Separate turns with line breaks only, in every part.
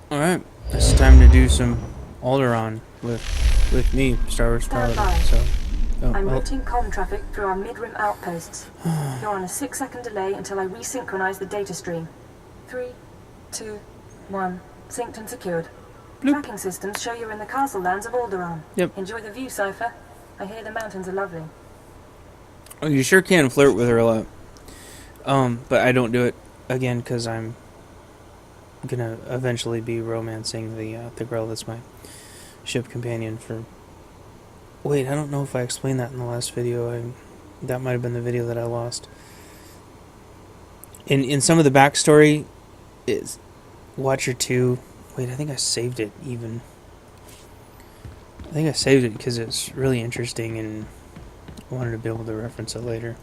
Alright, it's time to do some Alderan with me, Star Wars
Stand
Paladin.
by.
So,
I'm routing comm traffic through our mid-rim outposts. You're on a 6-second delay until I resynchronize the data stream. 3, 2, 1. Synced and secured.
bloop.
Tracking systems show you're in the castle lands of Alderan.
Yep.
Enjoy the view, Cypher. I hear the mountains are lovely.
Oh, you sure can flirt with her a lot. But I don't do it again because I'm gonna eventually be romancing the girl that's my ship companion for. Wait, I don't know if I explained that in the last video. That might have been the video that I lost. In some of the backstory, is Watcher 2. Wait, I think I saved it even. I think I saved it because it's really interesting and I wanted to be able to reference it later.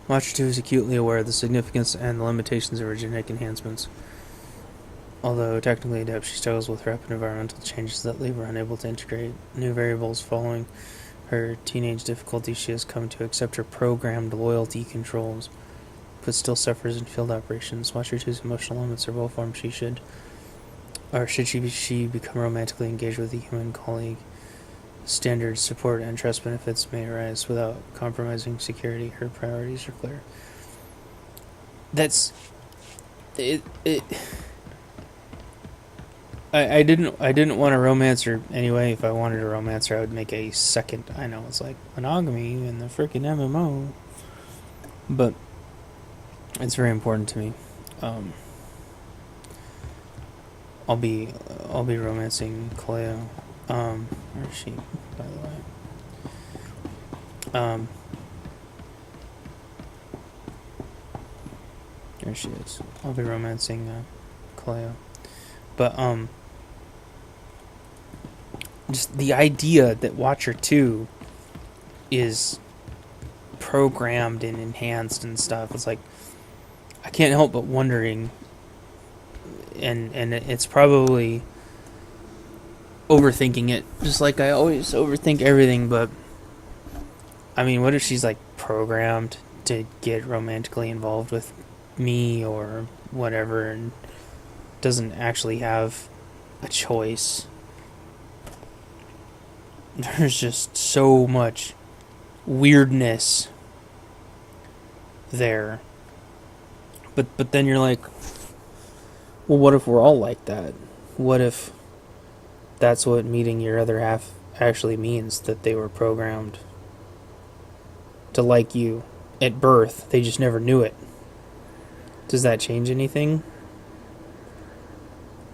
Watcher 2 is acutely aware of the significance and the limitations of her genetic enhancements. Although technically adept, she struggles with rapid environmental changes that leave her unable to integrate new variables. Following her teenage difficulties, she has come to accept her programmed loyalty controls, but still suffers in field operations. Watcher 2's emotional limits are well formed. Should she become romantically engaged with a human colleague, standard support and trust benefits may arise without compromising security. Her priorities are clear. That's it. I didn't want to romance her anyway. If I wanted to romance her, I would make a second. I know it's like monogamy in the freaking MMO, but it's very important to me. I'll be romancing Cleo. Where is she, by the way? There she is. I'll be romancing Cleo, but just the idea that Watcher 2 is programmed and enhanced and stuff. It's like I can't help but wondering, and it's probably overthinking it, just like I always overthink everything. But I mean, what if she's like programmed to get romantically involved with me or whatever, and doesn't actually have a choice? There's just so much weirdness there. But then you're like, well, what if we're all like that? What if that's what meeting your other half actually means, that they were programmed to like you at birth, they just never knew it? Does that change anything?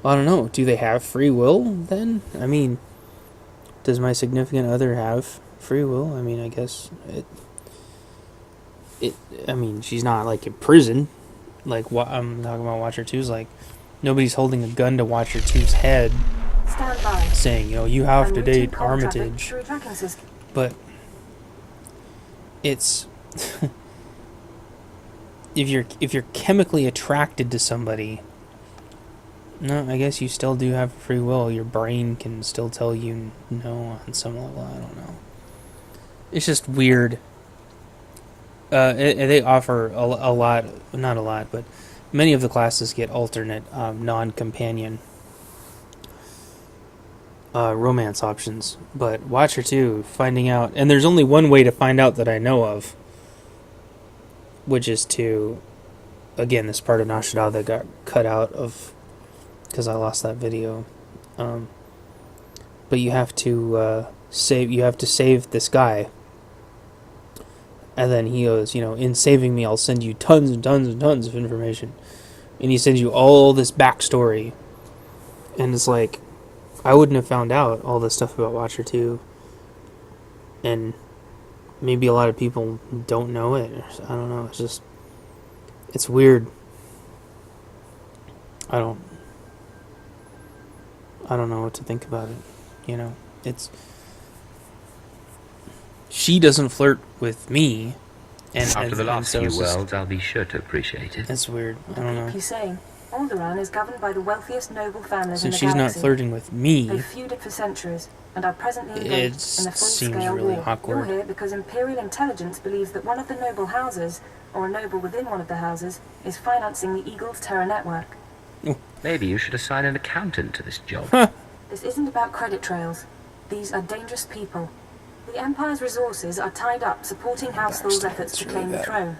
I don't know. Do they have free will then? I mean, does my significant other have free will? I mean, I guess I mean, she's not like in prison. Like what I'm talking about, Watcher 2's like nobody's holding a gun to Watcher 2's head,
Stand by.
saying, you have to
I'm routing
date
comm traffic
Armitage.
through tracking system.
But it's if you're chemically attracted to somebody, no, I guess you still do have free will. Your brain can still tell you no on some level. I don't know. It's just weird. They offer a lot, not a lot, but many of the classes get alternate, non-companion romance options. But Watcher 2, finding out, and there's only one way to find out that I know of, which is to, again, this part of Nashidal that got cut out of because I lost that video. But you have to save this guy. And then he goes, in saving me, I'll send you tons and tons and tons of information. And he sends you all this backstory. And it's like, I wouldn't have found out all this stuff about Watcher 2. And maybe a lot of people don't know it. I don't know. It's weird. I don't know what to think about it. She doesn't flirt with me, and
After the last
so
few
it's just,
worlds, I'll be sure to appreciate it.
it's weird. I don't know.
Keep you saying. Alderan is governed by the wealthiest noble families in
Since
the
she's not
galaxy.
flirting with
They've
me,
feuded for centuries and are presently
it
engaged in a
seems
full-scale
really
war.
awkward.
You're here because Imperial intelligence believes that one of the noble houses, or a noble within one of the houses, is financing the Eagle's terror network.
Maybe you should assign an accountant to this job.
This isn't about credit trails. These are dangerous people. The Empire's resources are tied up supporting House Thul's efforts to claim the throne.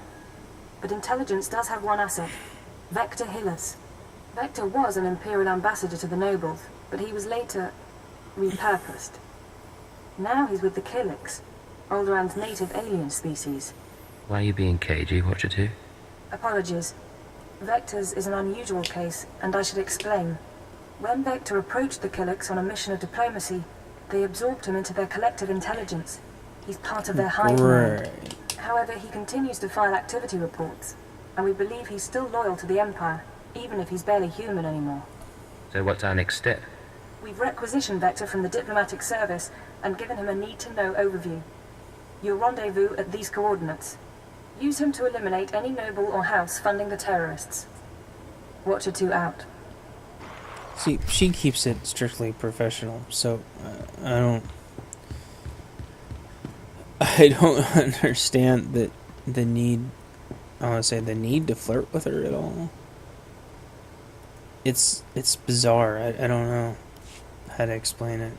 But intelligence does have one asset, Vector Hillis. Vector was an Imperial ambassador to the nobles, but he was later repurposed. Now he's with the Killiks, Alderan's native alien species.
Why are you being cagey, Watcher 2?
Apologies. Vector's is an unusual case, and I should explain. When Vector approached the Killiks on a mission of diplomacy, they absorbed him into their collective intelligence. He's part of their hive mind. However, he continues to file activity reports, and we believe he's still loyal to the Empire, even if he's barely human anymore.
So what's our next step?
We've requisitioned Vector from the diplomatic service and given him a need-to-know overview. You'll rendezvous at these coordinates. Use him to eliminate any noble or house funding the terrorists. Watcher 2 out.
See, she keeps it strictly professional, so I don't understand the need. I want to say the need to flirt with her at all. It's bizarre. I don't know how to explain it.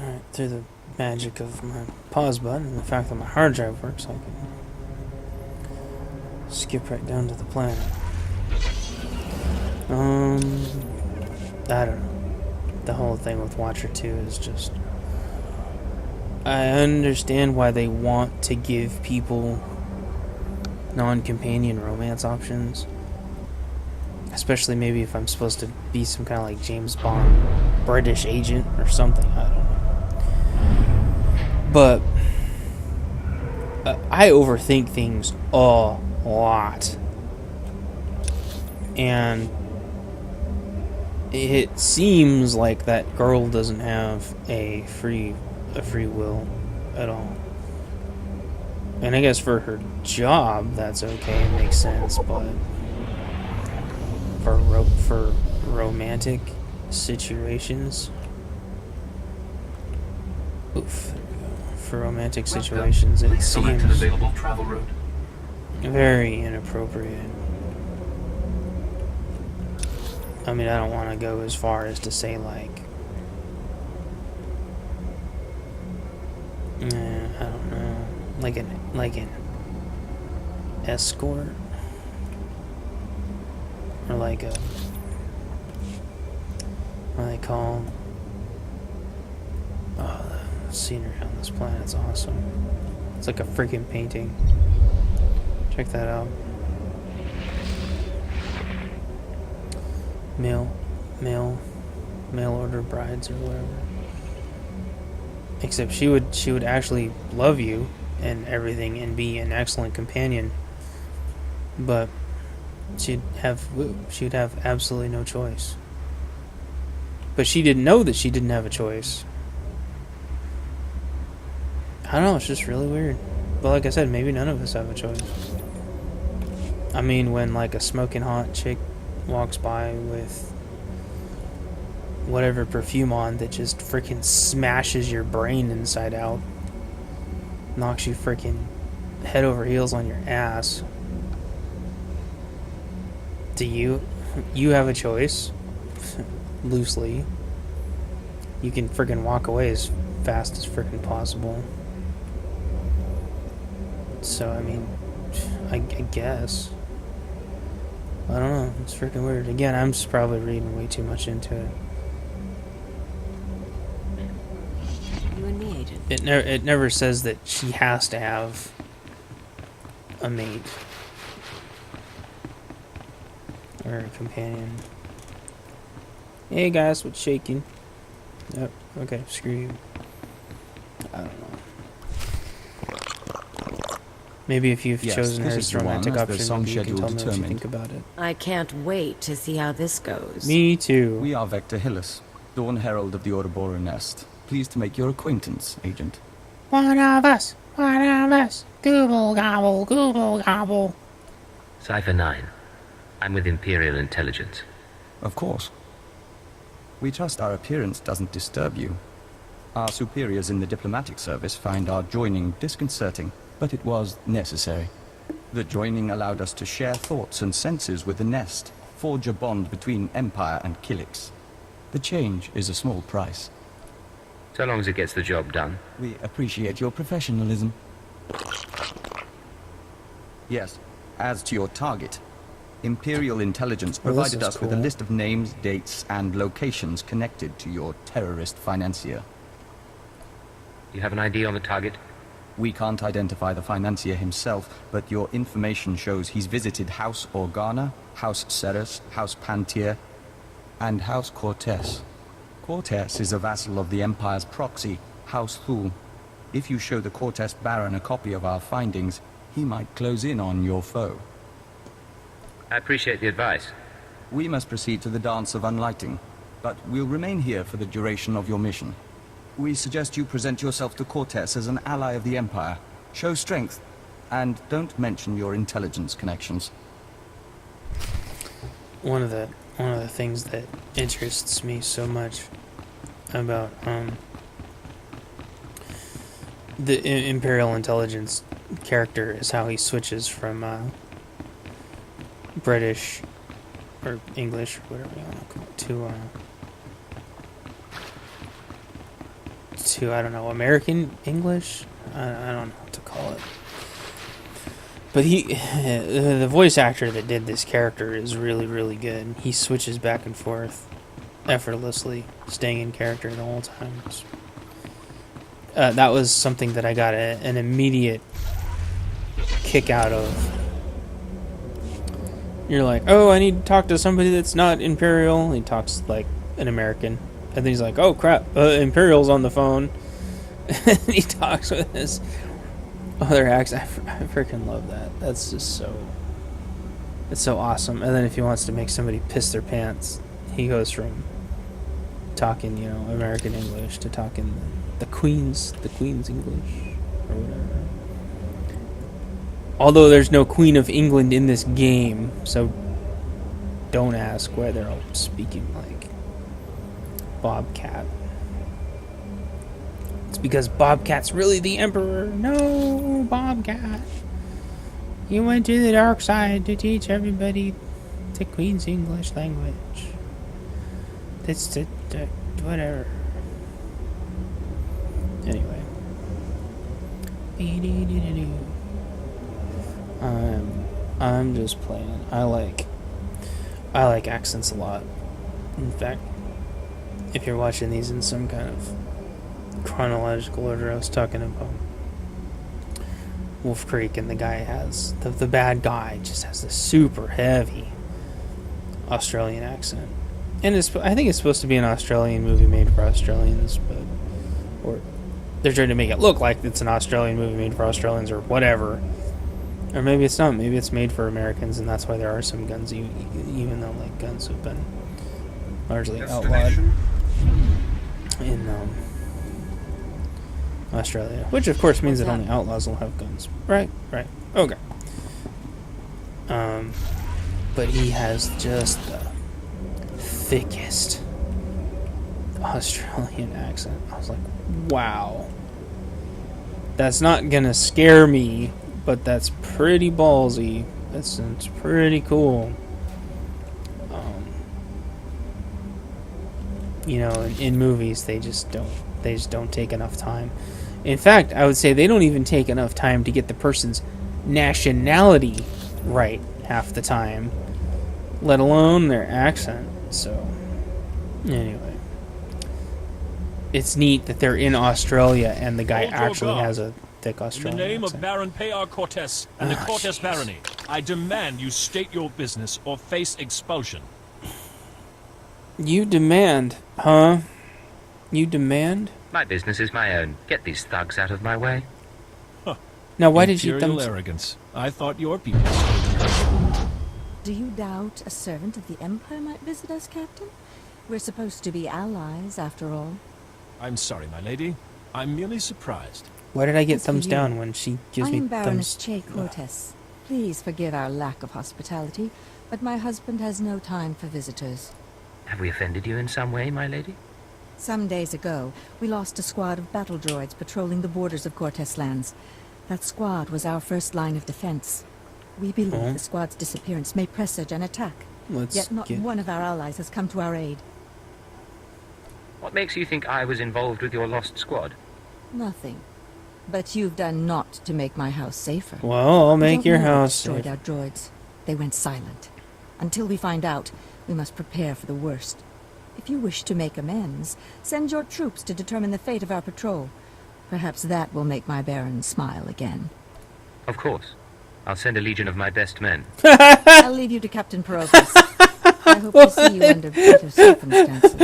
Alright, through the magic of my pause button and the fact that my hard drive works, I can skip right down to the planet. I don't know. The whole thing with Watcher 2 is just... I understand why they want to give people non-companion romance options. Especially maybe if I'm supposed to be some kind of like James Bond British agent or something. I don't know. But I overthink things a lot. And it seems like that girl doesn't have a free will at all. And I guess for her job, that's okay, it makes sense, but for romantic situations, oof, there we go. For romantic situations, it seems very inappropriate. I mean, I don't want to go as far as to say like, I don't know, like an escort, or like a, what do they call, oh, the scenery on this planet's awesome. It's like a freaking painting. Check that out. Mail order brides or whatever. Except she would actually love you and everything and be an excellent companion, but she would have absolutely no choice. But she didn't know that she didn't have a choice. I don't know, it's just really weird. But like I said, maybe none of us have a choice. I mean, when like a smoking hot chick walks by with whatever perfume on that just freaking smashes your brain inside out, knocks you freaking head over heels on your ass, do you have a choice? Loosely. You can freaking walk away as fast as freaking possible. So I mean, I guess, I don't know, it's freaking weird. Again, I'm just probably reading way too much into it.
You and me, Agent.
It never says that she has to have a mate or a companion. Hey guys, what's shaking? Yep. Okay, screw you. I don't know. Maybe if you've chosen her as a romantic option, maybe you can tell me what you think about it.
I can't wait to see how this goes.
Me too.
We are Vector Hillis, Dawn Herald of the Ouroboros Nest. Pleased to make your acquaintance, Agent.
One of us. One of us. Gooble gobble, gooble gobble.
Cypher 9. I'm with Imperial Intelligence.
Of course. We trust our appearance doesn't disturb you. Our superiors in the diplomatic service find our joining disconcerting, but it was necessary. The joining allowed us to share thoughts and senses with the Nest, forge a bond between Empire and Kilix. The change is a small price.
So long as it gets the job done.
We appreciate your professionalism. Yes, as to your target, Imperial Intelligence
Well, this
provided
is
us with a
cool.
list of names, dates, and locations connected to your terrorist financier.
You have an ID on the target?
We can't identify the financier himself, but your information shows he's visited House Organa, House Ceres, House Pantier, and House Cortes. Cortes is a vassal of the Empire's proxy, House Thul. If you show the Cortes Baron a copy of our findings, he might close in on your foe.
I appreciate the advice.
We must proceed to the Dance of Unlighting, but we'll remain here for the duration of your mission. We suggest you present yourself to Cortes as an ally of the Empire. Show strength, and don't mention your intelligence connections.
One of the things that interests me so much about the Imperial Intelligence character is how he switches from British or English, whatever you want to call it, to I don't know, American English. I don't know what to call it. But the voice actor that did this character is really, really good. He switches back and forth effortlessly, staying in character the whole time. That was something that I got an immediate kick out of. You're like, oh, I need to talk to somebody that's not Imperial. He talks like an American. And then he's like, oh, crap, Imperial's on the phone. And he talks with his other accent. I freaking love that. That's just so... It's so awesome. And then if he wants to make somebody piss their pants, he goes from talking, American English to talking the Queen's English or whatever. Although there's no Queen of England in this game, so don't ask why they're all speaking like Bobcat. It's because Bobcat's really the Emperor. No, Bobcat. You went to the dark side to teach everybody the Queen's English language. That's the whatever. Anyway. I'm just playing. I like accents a lot. In fact, if you're watching these in some kind of chronological order, I was talking about Wolf Creek, and the guy has the bad guy just has this super heavy Australian accent, and I think it's supposed to be an Australian movie made for Australians, or they're trying to make it look like it's an Australian movie made for Australians or whatever. Or maybe it's not. Maybe it's made for Americans, and that's why there are some guns, even though like guns have been largely outlawed in Australia. Which, of course, means that only outlaws will have guns. Right. Okay. But he has just the thickest Australian accent. I was like, wow. That's not gonna scare me, but that's pretty ballsy. It's pretty cool. In movies they just don't take enough time. In fact, I would say they don't even take enough time to get the person's nationality right half the time, let alone their accent. So, anyway. It's neat that they're in Australia and the guy actually has a thick Australian
In the name
accent.
of Baron Payar Cortes and the Cortes Barony, I demand you state your business or face expulsion.
You demand, huh? You demand?
My business is my own. Get these thugs out of my way.
Now, why did you...
Imperial arrogance. I thought your people...
Do you doubt a servant of the Empire might visit us, Captain? We're supposed to be allies, after all.
I'm sorry, my lady. I'm merely surprised.
Why did I get
As for
thumbs
you,
down when she gives
I
me
am Baroness
thumbs?
Che Cortes. Please forgive our lack of hospitality, but my husband has no time for visitors.
Have we offended you in some way, my lady?
Some days ago, we lost a squad of battle droids patrolling the borders of Cortes lands. That squad was our first line of defense. We believe the squad's disappearance may presage an attack.
Let's
Yet not
get...
one of our allies has come to our aid.
What makes you think I was involved with your lost squad?
Nothing. But you've done naught to make my house safer.
Well, I'll
We
make
don't
your
know what
house
destroyed
safe.
our droids. They went silent. Until we find out, we must prepare for the worst. If you wish to make amends, send your troops to determine the fate of our patrol. Perhaps that will make my Baron smile again.
Of course. I'll send a legion of my best men.
I'll leave you to Captain Perovis. I hope to see you under better circumstances.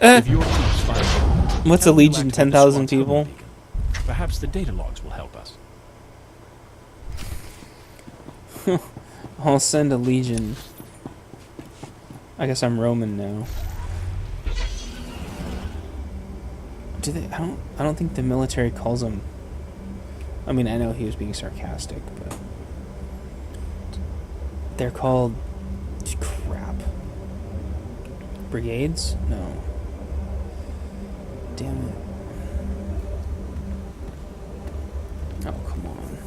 If your troops find
What's a
tell them to
legion?
act on the
10,000
SWAT
people?
beacon. Perhaps the data logs will help us.
I'll send a legion. I guess I'm Roman now. Do they? I don't think the military calls them. I mean, I know he was being sarcastic, but they're called crap. Brigades? No. Damn it. Oh, come on.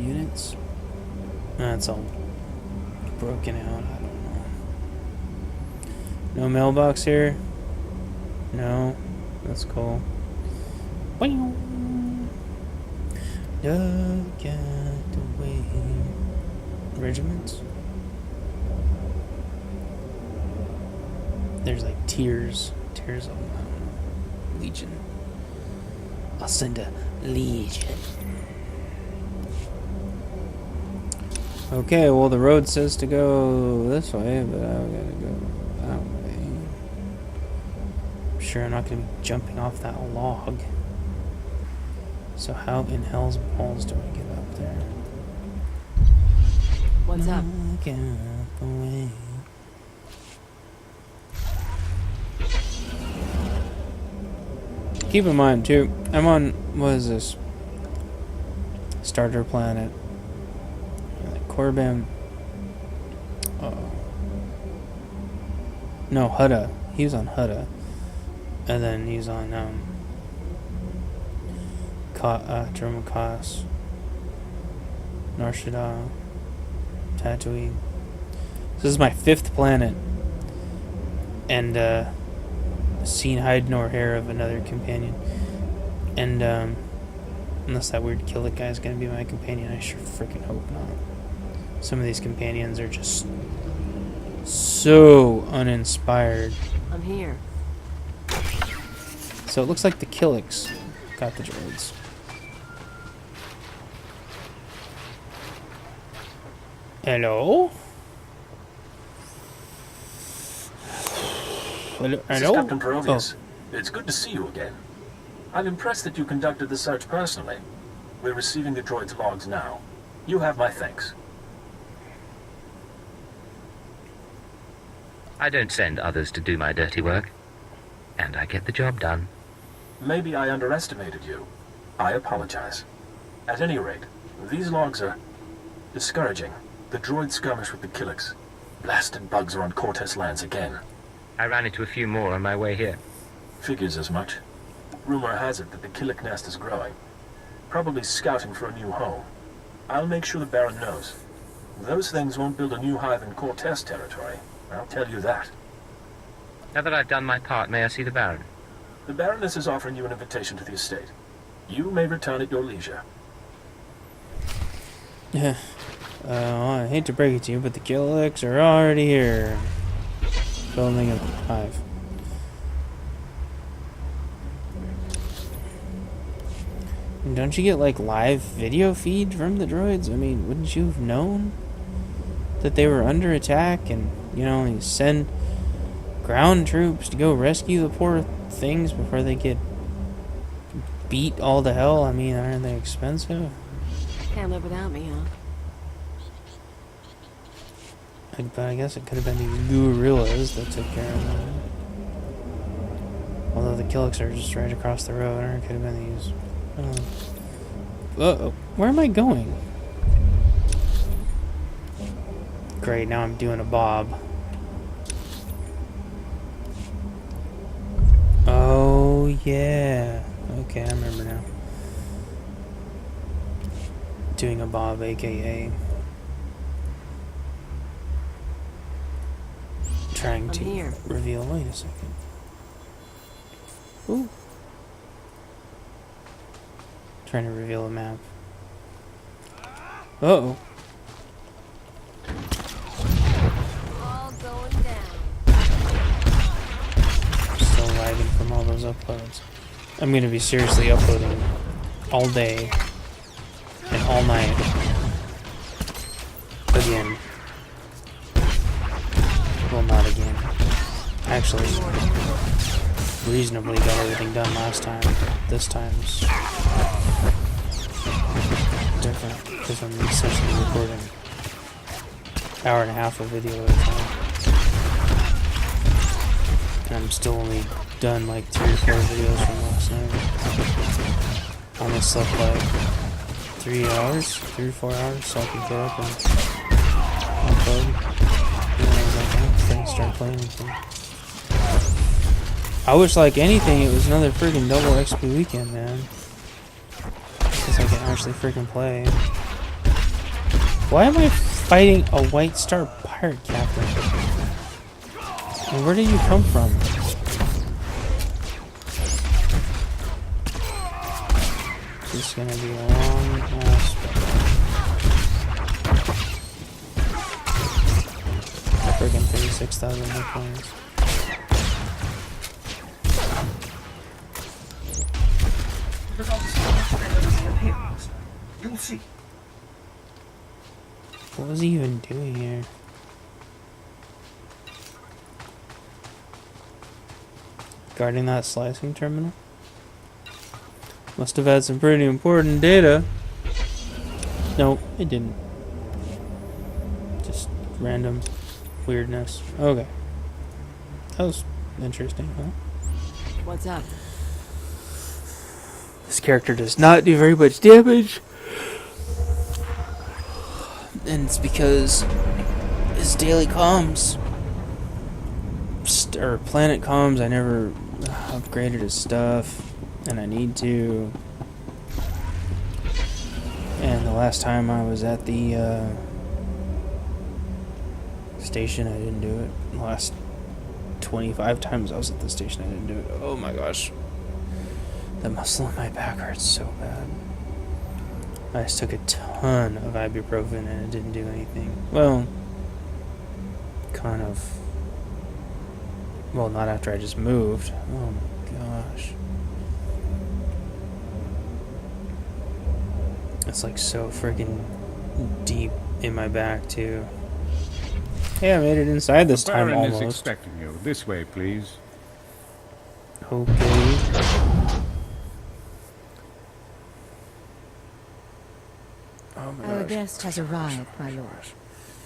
Units? That's all broken out. I don't know. No mailbox here? No. That's cool. Look at the way. Regiments? There's like tiers. Tiers of, I don't know. Legion. I'll send a legion. Okay, well the road says to go this way, but I gotta go that way. I'm sure I'm not gonna be jumping off that log. So how in hell's balls do I get up there?
What's up?
Look out the way. Keep in mind too, I'm on, what is this? Starter planet. Corbin. No, Hutta. He was on Hutta. And then he's on German Kos, Nar Shaddaa, Tatooine. This is my 5th planet. And seen hide nor hair of another companion. And unless that weird Killik guy is gonna be my companion, I sure freaking hope not. Some of these companions are just so uninspired.
I'm here.
So it looks like the Killicks got the droids. Hello? Hello?
This is Captain Perovius. It's good to see you again. I'm impressed that you conducted the search personally. We're receiving the droid's logs now. You have my thanks.
I don't send others to do my dirty work. And I get the job done.
Maybe I underestimated you. I apologize. At any rate, these logs are discouraging. The droid skirmish with the Killicks. Blasted bugs are on Cortes lands again.
I ran into a few more on my way here.
Figures as much. Rumor has it that the Killick nest is growing. Probably scouting for a new home. I'll make sure the Baron knows. Those things won't build a new hive in Cortes territory. I'll tell you that.
Now that I've done my part, may I see the Baron?
The Baroness is offering you an invitation to the estate. You may return at your leisure.
Yeah. I hate to break it to you, but the Killicks are already here. Building a hive. And don't you get like live video feed from the droids? I mean, wouldn't you have known that they were under attack and, you know, you send ground troops to go rescue the poor things before they get beat all to hell? I mean, aren't they expensive?
Can't live without me, huh?
But I guess it could have been these gorillas that took care of them. Although the Killiks are just right across the road, or it could have been these. Where am I going? Great, now I'm doing a bob. Oh, yeah. Okay, I remember now. Doing a bob, aka trying to reveal. Wait a second. Ooh. Trying to reveal a map. Uh-oh.
All going down.
Still lagging from all those uploads. I'm gonna be seriously uploading all day and all night. Again. Well, not again. Actually, reasonably got everything done last time. This time's different because I'm essentially recording an hour and a half of video at a time. And I'm still only done like 3 or 4 videos from last night. I almost slept like 3 or 4 hours, so I can get up and upload. And I was like, oh, things start playing again. I wish, like anything, it was another freaking double XP weekend, man. Because I can actually freaking play. Why am I fighting a White Star pirate captain? And where did you come from? This is gonna be a long ass. Freaking 36,000 hit points.
You'll see.
What was he even doing here? Guarding that slicing terminal? Must have had some pretty important data. Nope, it didn't. Just random weirdness. Okay. That was interesting, huh?
What's up?
This character does not do very much damage. And it's because his daily comms, or planet comms, I never upgraded his stuff, and I need to. And the last time I was at the station, I didn't do it. The last 25 times I was at the station, I didn't do it. Oh my gosh. The muscle in my back hurts so bad. I just took a ton of ibuprofen and it didn't do anything. Well, kind of. Well, not after I just moved. Oh my gosh. It's like so freaking deep in my back too. Hey, I made it inside this time almost.
Is expecting you. This way, please.
Okay.
Our guest has arrived, my lord.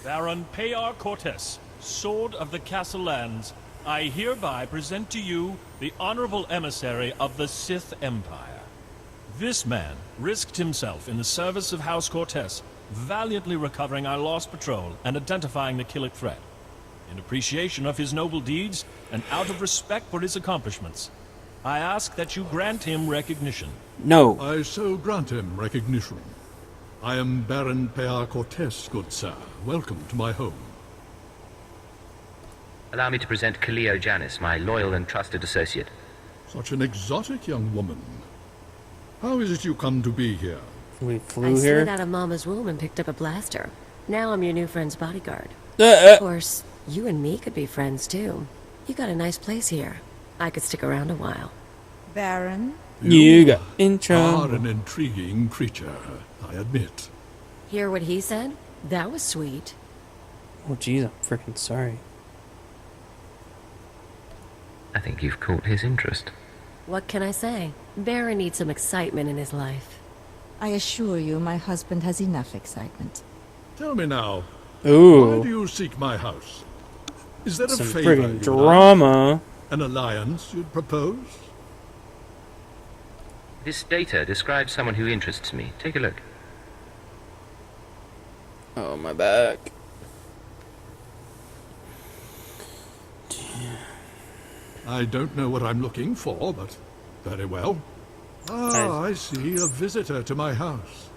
Baron Payar Cortes, Sword of the Castle Lands, I hereby present to you the honorable emissary of the Sith Empire. This man risked himself in the service of House Cortes, valiantly recovering our lost patrol and identifying the Killik threat. In appreciation of his noble deeds and out of respect for his accomplishments, I ask that you grant him recognition.
No.
I so grant him recognition. I am Baron Payar Cortes, good sir. Welcome to my home.
Allow me to present Kaleo Janis, my loyal and trusted associate.
Such an exotic young woman. How is it you come to be here?
We
I
flew
slid
here.
out of Mama's womb and picked up a blaster. Now I'm your new friend's bodyguard. Of course, you and me could be friends too. You got a nice place here. I could stick around a while.
Baron?
You got in
are
trouble.
an intriguing creature, I admit.
Hear what he said? That was sweet.
Oh jeez, I'm freaking sorry.
I think you've caught his interest.
What can I say? Baron needs some excitement in his life.
I assure you my husband has enough excitement.
Tell me now, why
Ooh,
do you seek my house? Is there a
some
favor
friggin'
you'd
drama.
like? An alliance you'd propose?
This data describes someone who interests me. Take a look.
Oh, my back.
I don't know what I'm looking for, but very well. Ah, I see. A visitor to my house.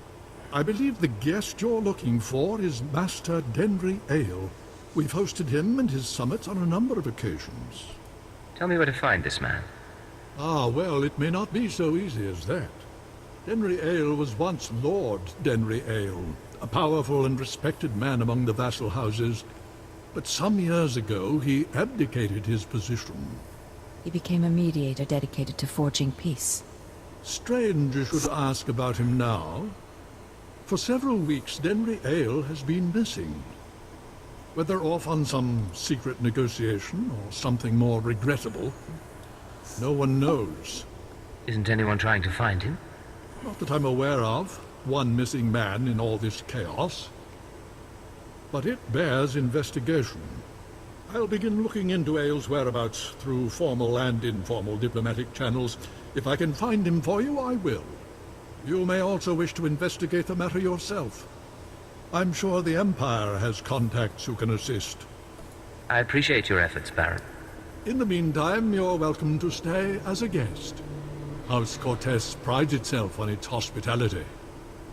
I believe the guest you're looking for is Master Denry Ale. We've hosted him and his summits on a number of occasions.
Tell me where to find this man.
Ah, well, it may not be so easy as that. Denry Ale was once Lord Denry Ale, a powerful and respected man among the vassal houses. But some years ago, he abdicated his position.
He became a mediator dedicated to forging peace.
Strange you should ask about him now. For several weeks, Denry Ale has been missing. Whether off on some secret negotiation or something more regrettable, no one knows.
Isn't anyone trying to find him?
Not that I'm aware of. One missing man in all this chaos. But it bears investigation. I'll begin looking into Ale's whereabouts through formal and informal diplomatic channels. If I can find him for you, I will. You may also wish to investigate the matter yourself. I'm sure the Empire has contacts who can assist.
I appreciate your efforts, Baron.
In the meantime, you're welcome to stay as a guest. House Cortez prides itself on its hospitality.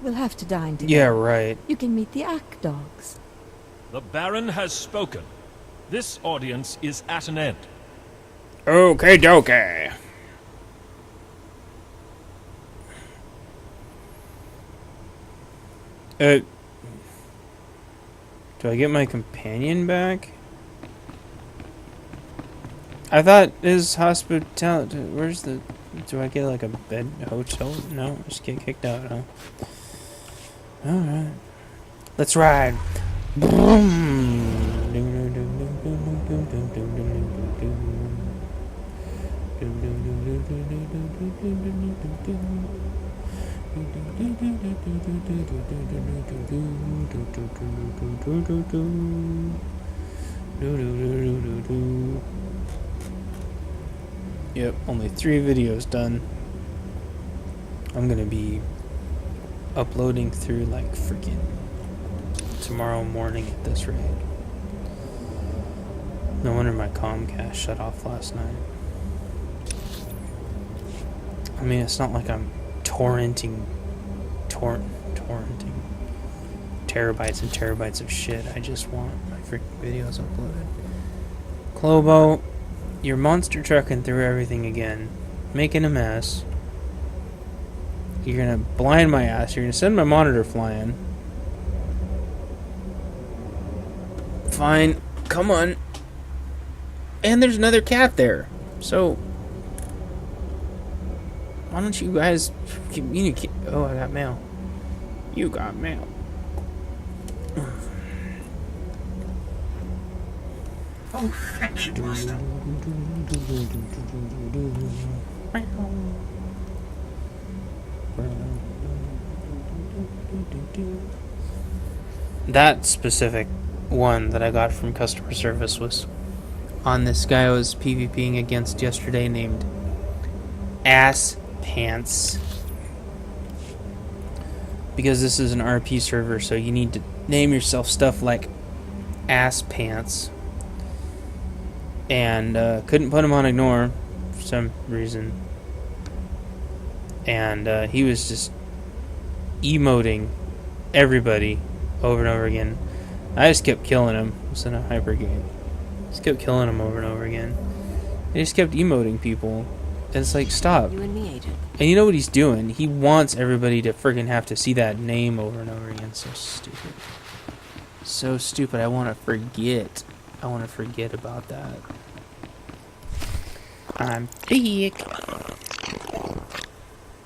We'll have to dine together.
Yeah, right.
You can meet the Ack dogs.
The Baron has spoken. This audience is at an end.
Okay, dokie. Do I get my companion back? I thought his hospitality. Where's the? Do I get like a bed hotel? No, I just get kicked out. Huh? All right, let's ride. Yep, only 3 videos done. I'm gonna be uploading through like freaking tomorrow morning at this rate. No wonder my Comcast shut off last night. I mean, it's not like I'm torrenting terabytes and terabytes of shit. I just want my freaking videos uploaded. Clobo, you're monster trucking through everything again, making a mess. You're gonna blind my ass. You're gonna send my monitor flying. Fine, come on. And there's another cat there. So why don't you guys communicate? Oh, I got mail. You got mail.
Oh, thank you, Master.
That specific one that I got from customer service was on this guy I was PvPing against yesterday named Ass Pants. Because this is an RP server, so you need to name yourself stuff like Ass Pants. And couldn't put him on ignore for some reason. And he was just emoting everybody over and over again. I just kept killing him. It was in a hyper game. Just kept killing him over and over again. He just kept emoting people. And it's like, stop.
You and me, Agent.
And you know what he's doing? He wants everybody to friggin' have to see that name over and over again. So stupid. So stupid. I want to forget. I want to forget about that. I'm big.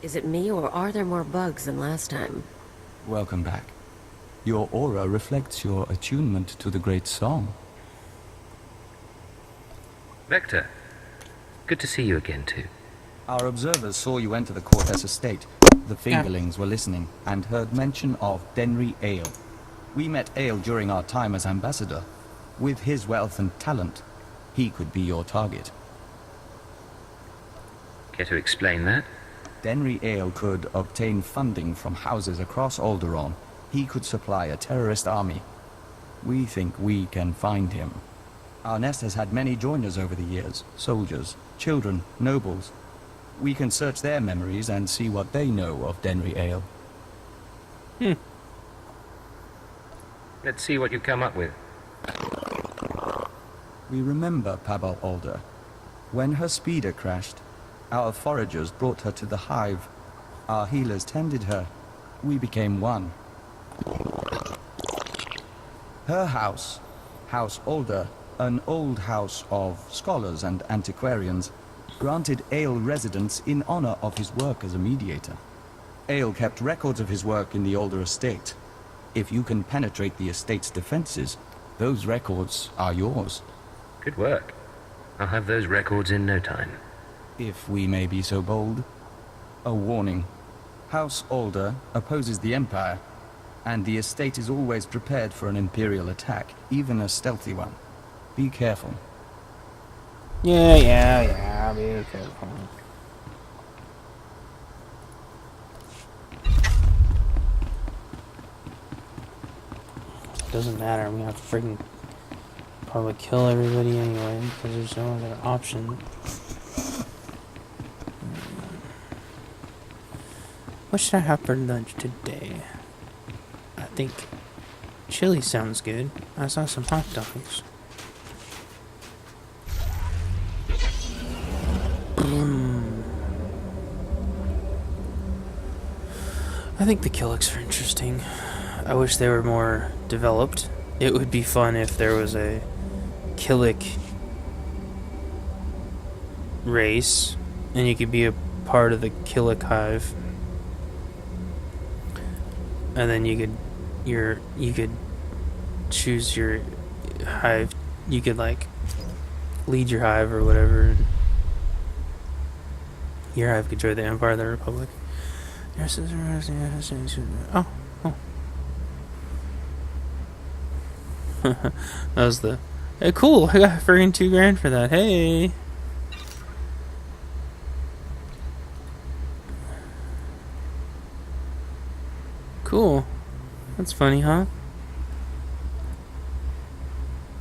Is it me, or are there more bugs than last time?
Welcome back. Your aura reflects your attunement to the great song.
Vector, good to see you again, too.
Our observers saw you enter the Cortez estate. The fingerlings were listening and heard mention of Denry Ale. We met Ale during our time as ambassador. With his wealth and talent, he could be your target.
Care to explain that?
Denry Ale could obtain funding from houses across Alderan. He could supply a terrorist army. We think we can find him. Our nest has had many joiners over the years. Soldiers, children, nobles. We can search their memories and see what they know of Denry Ale.
Let's see what you come up with.
We remember Pabal Alder. When her speeder crashed, our foragers brought her to the hive. Our healers tended her. We became one. Her house, House Alder, an old house of scholars and antiquarians, granted Ale residence in honor of his work as a mediator. Ale kept records of his work in the Alder estate. If you can penetrate the estate's defenses, those records are yours.
Good work. I'll have those records in no time.
If we may be so bold. A warning. House Alder opposes the Empire, and the estate is always prepared for an Imperial attack, even a stealthy one. Be careful.
Yeah, be careful. Doesn't matter, I'm gonna have to freaking probably kill everybody anyway, because there's no other option. What should I have for lunch today? I think chili sounds good. I saw some hot dogs. I think the Killiks are interesting. I wish they were more developed. It would be fun if there was a Killik race and you could be a part of the Killik hive. And then you could choose your hive. You could like lead your hive or whatever. Your hive could join the Empire, the Republic. Oh. That was the... Hey, cool! I got friggin' $2,000 for that. Hey! Cool. That's funny, huh?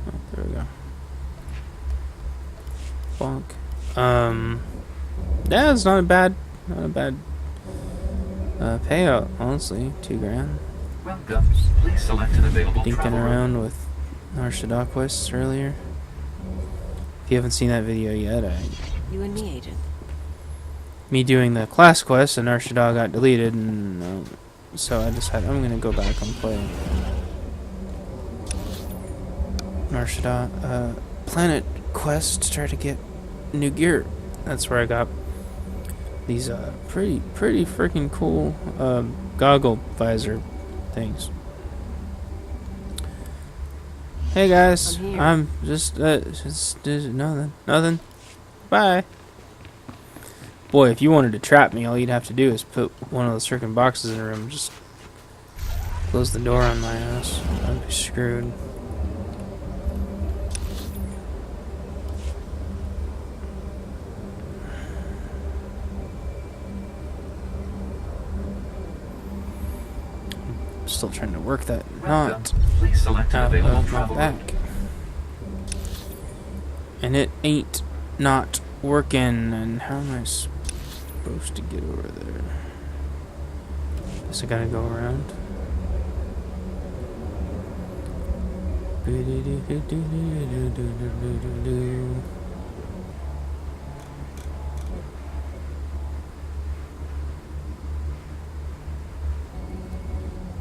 Oh, there we go. Bonk. Yeah, it's not a bad payout, honestly. $2,000.
Welcome. Please select an available
Dinking
travel
around with Narshada quests earlier. If you haven't seen that video yet,
You and me, Agent.
me doing the class quest and Narshada got deleted, and so I decided I'm gonna go back and play Narshada planet quest to try to get new gear. That's where I got these pretty freaking cool goggle visor things. Hey guys, I'm just nothing. Bye. Boy, if you wanted to trap me, all you'd have to do is put one of those freaking boxes in the room. Just close the door on my ass. I'd be screwed. Still trying to work that knot
Please select an
out
available
of my
travel
back. And it ain't not working. And how am I supposed to get over there? Guess I gotta go around.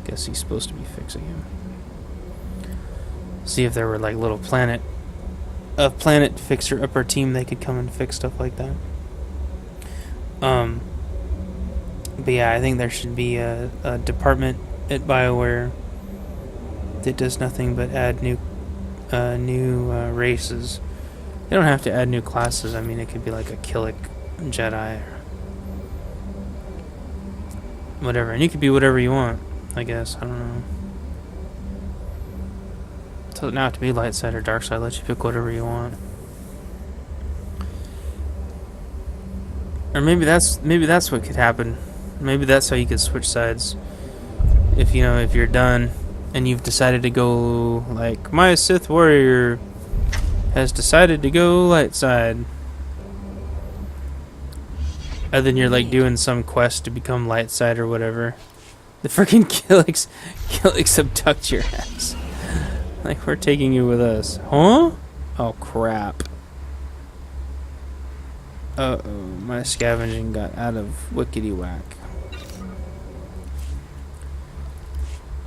Guess he's supposed to be fixing him. See if there were like little planet fixer upper team they could come and fix stuff like that. But yeah, I think there should be a department at BioWare that does nothing but add new races. They don't have to add new classes. I mean, it could be like a Killik Jedi or whatever, and you could be whatever you want, I guess. I don't know. It doesn't have to be light side or dark side. Let you pick whatever you want. Or maybe that's what could happen. Maybe that's how you could switch sides. If you're done and you've decided to go, like, my Sith warrior has decided to go light side. And then you're like doing some quest to become light side or whatever. The freaking Killix abduct your ass. Like, we're taking you with us. Huh? Oh, crap. Uh-oh, my scavenging got out of wickety-whack.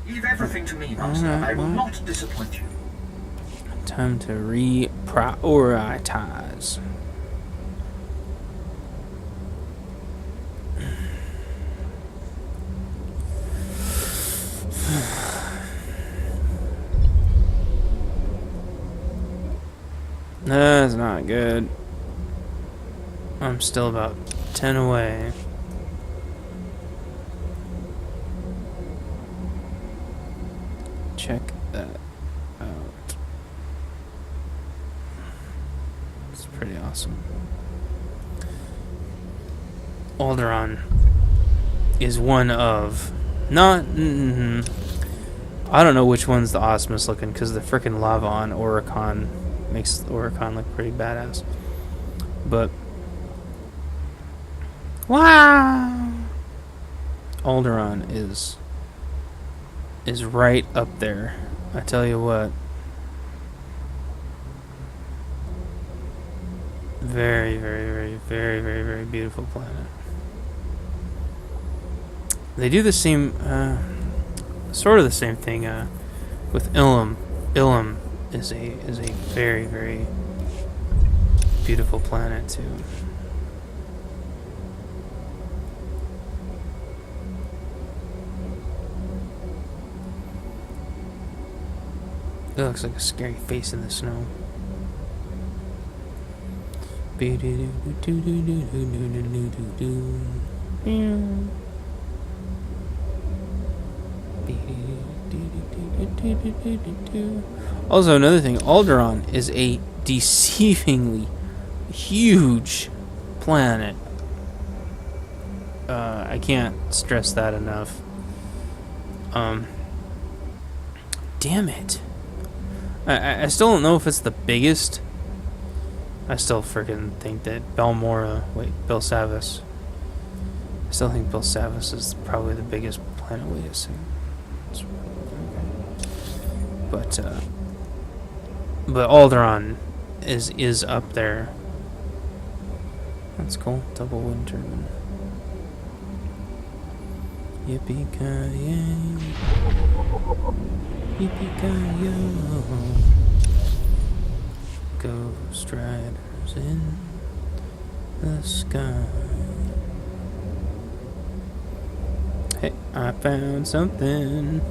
Leave everything to me, Master. I will not disappoint you.
Time to reprioritize. That's not good. I'm still about 10 away. Check that out. It's pretty awesome. Alderan is one of... Not... I don't know which one's the awesomest looking, because the frickin' lava on Oricon makes Oricon look pretty badass. But... Wow! Alderan is right up there. I tell you what. Very, very, very, very, very, very beautiful planet. They do the same, sort of the same thing with Ilum. Ilum is a very, very beautiful planet too. It looks like a scary face in the snow. Also, another thing, Alderan is a deceivingly huge planet. I can't stress that enough. Damn it. I still don't know if it's the biggest. I still freaking think that Belsavis. I still think Belsavis is probably the biggest planet. Wait a second. But Alderan is up there. That's cool. Double wind turbine. Yippee-ki-yay. Yippee-ki-yo. Ghost riders in the sky. Hey, I found something.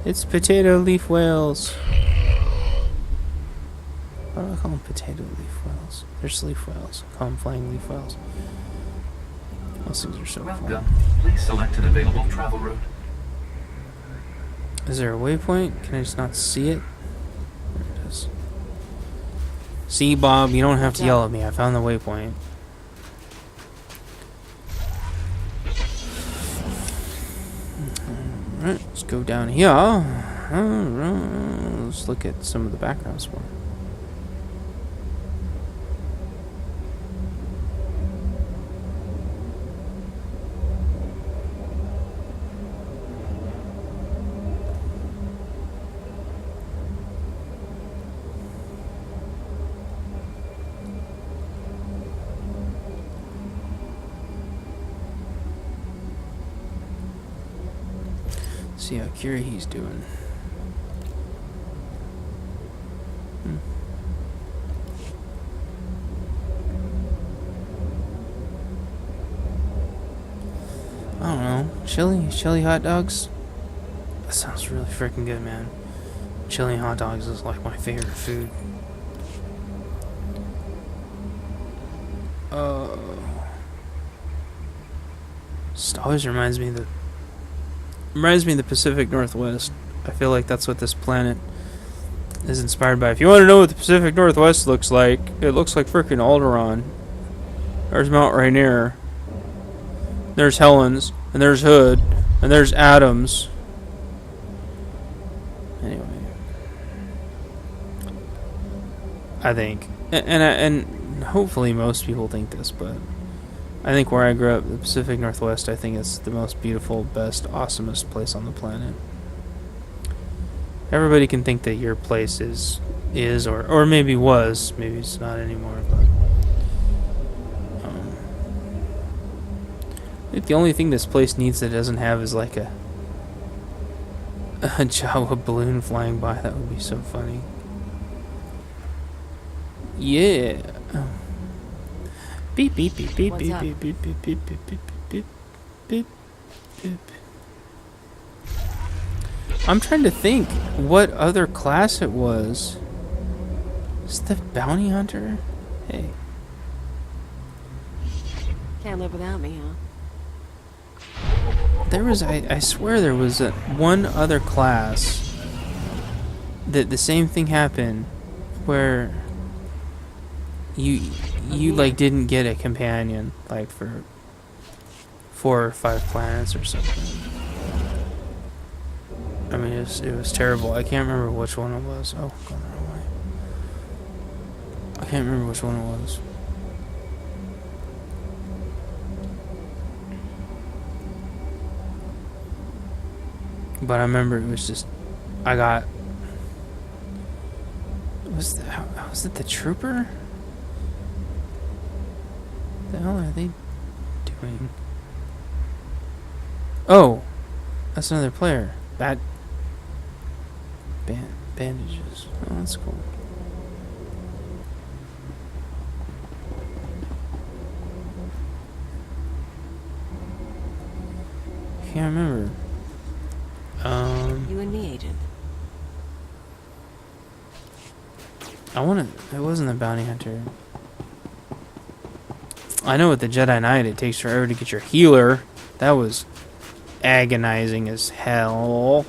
It's potato leaf whales. Why do I call them potato leaf whales? They're leaf whales. I call them flying leaf whales. Those things are so fun.
Welcome. Please select an available travel route.
Is there a waypoint? Can I just not see it? There it is. See, Bob, you don't have to yell at me. I found the waypoint. Alright, let's go down here. Let's look at some of the backgrounds more. See how Kirihi's doing. I don't know. Chili hot dogs? That sounds really freaking good, man. Chili hot dogs is like my favorite food. Just always reminds me of the Pacific Northwest. I feel like that's what this planet is inspired by. If you want to know what the Pacific Northwest looks like, it looks like frickin' Alderan. There's Mount Rainier. There's Helen's, and there's Hood, and there's Adams. Anyway, I think, and hopefully most people think this, but I think where I grew up, the Pacific Northwest, I think it's the most beautiful, best, awesomest place on the planet. Everybody can think that your place is or maybe was, maybe it's not anymore, but I think the only thing this place needs that it doesn't have is like a Jawa balloon flying by. That would be so funny. Yeah. Beep beep beep beep beep beep beep beep beep beep beep beep beep beep. I'm trying to think what other class it was. Is the bounty hunter? Hey.
Can't live without me, huh?
There was, I swear there was one other class that the same thing happened where you like didn't get a companion like for 4 or 5 planets or something. I mean, it was terrible. I can't remember which one it was. Oh, gone the wrong way. I can't remember which one it was. But I remember it was just, I got, was it the trooper? What the hell are they doing? Oh, that's another player. Bandages. Oh, that's cool. Can't remember.
You and me, Agent.
It wasn't the bounty hunter. I know with the Jedi Knight it takes forever to get your healer. That was agonizing as hell.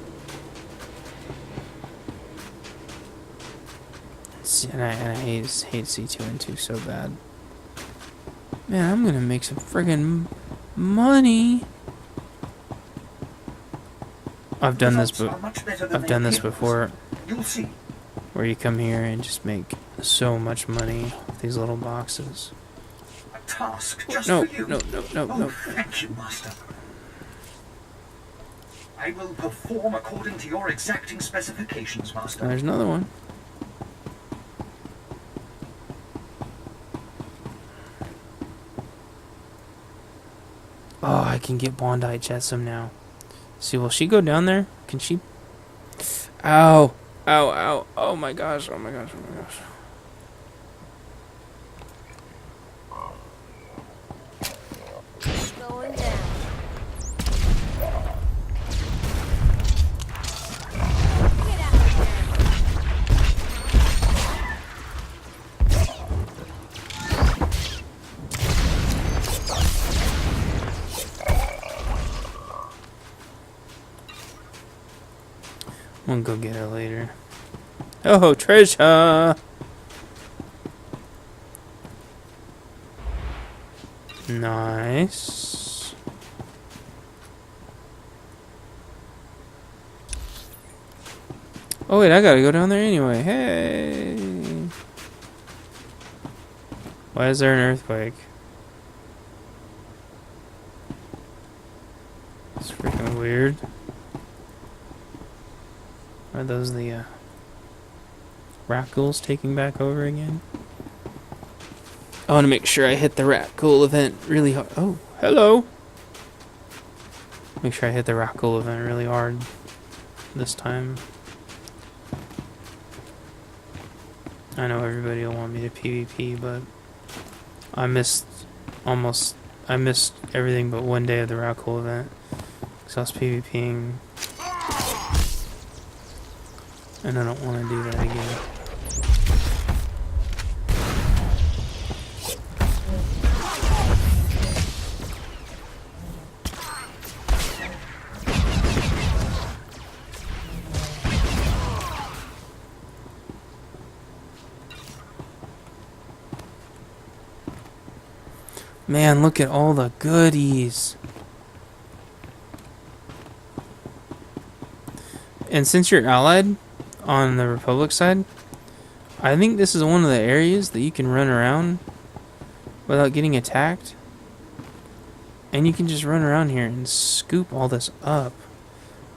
And I hate C2N2 so bad. Man, I'm gonna make some friggin' money. I've done this before.
You'll see.
Where you come here and just make so much money with these little boxes.
A task just
No.
for you.
No.
Thank you, Master. I will perform according to your exacting specifications, Master.
There's another one. Oh, I can get Bondi Jetsam now. See, will she go down there? Can she? Ow. Ow. Oh my gosh.
Going down. Get out of here.
I'm gonna go get her later. Oh, treasure! Nice. Oh wait, I gotta go down there anyway. Hey! Why is there an earthquake? It's freaking weird. Are those the rat ghouls taking back over again? I want to make sure I hit the rat ghoul event really hard. Oh, hello! Make sure I hit the rat ghoul event really hard this time. I know everybody will want me to PvP, but I missed everything but one day of the rat ghoul event because I was PvPing. And I don't want to do that again. Man, look at all the goodies. And since you're allied on the Republic side, I think this is one of the areas that you can run around without getting attacked. And you can just run around here and scoop all this up.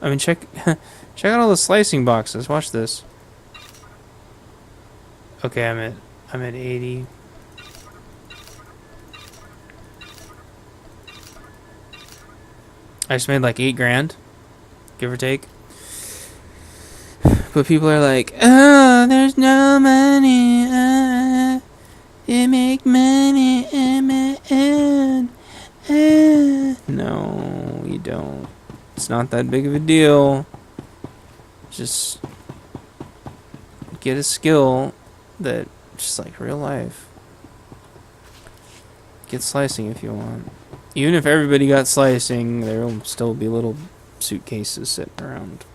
I mean, check out all the slicing boxes. Watch this. Okay, I'm at 80. I just made like 8 grand, give or take. But people are like, oh, there's no money. You make money in my own. No, you don't. It's not that big of a deal. Just get a skill that, just like real life. Get slicing if you want. Even if everybody got slicing, there will still be little suitcases sitting around.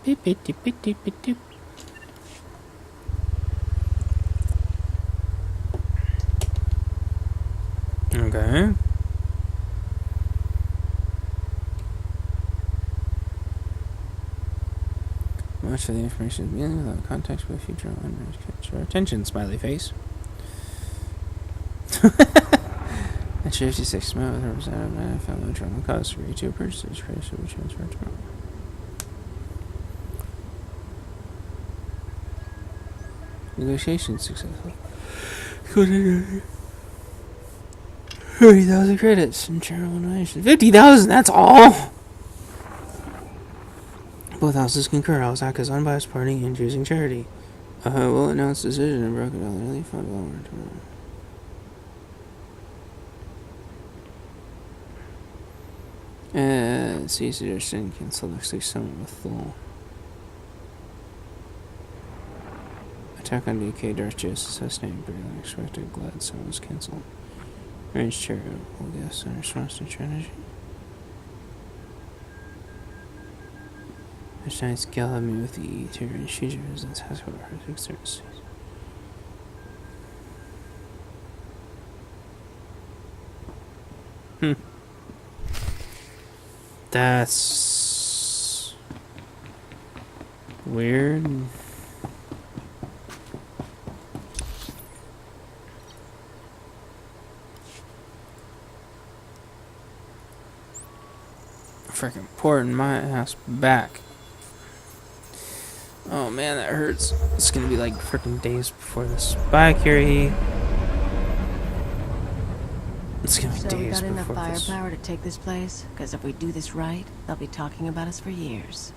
Beep, beep, beep, beep, beep, beep, beep. Okay. Much of the information is merely without context for the future owners. Catch your attention, smiley face. At 56 smile with representative, I found no trouble cost for retail purchases. Credit will transfer tomorrow. Negotiation successful. 30,000 credits in charitable donations. 50,000, that's all! Both houses concur. House act as unbiased party in choosing charity. Will announce decision and broken down the relief fund tomorrow. See suggestion cancel next week's summit with Thul. Attack on DK Darth Jace assassinating Imperial unexpected glad summit was cancelled. Range chariot will guess in response to strategy. Which nights gallop me with the E2 and shoot your residence has what horrific services. That's weird. Freaking pouring my ass back. Oh man, that hurts. It's gonna be like freaking days before this. Bye, Curie. It's gonna be
So we
days
got enough
before this.
firepower to take this place? Because if we do this right, they'll be talking about us for years.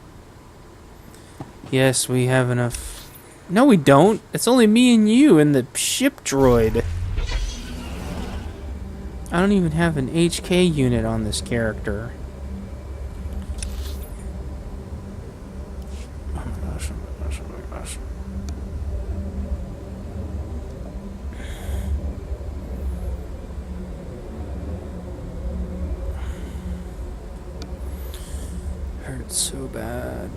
Yes, we have enough. No, we don't. It's only me and you and the ship droid. I don't even have an HK unit on this character. Oh my gosh, oh my gosh, oh my gosh. Hurts so bad.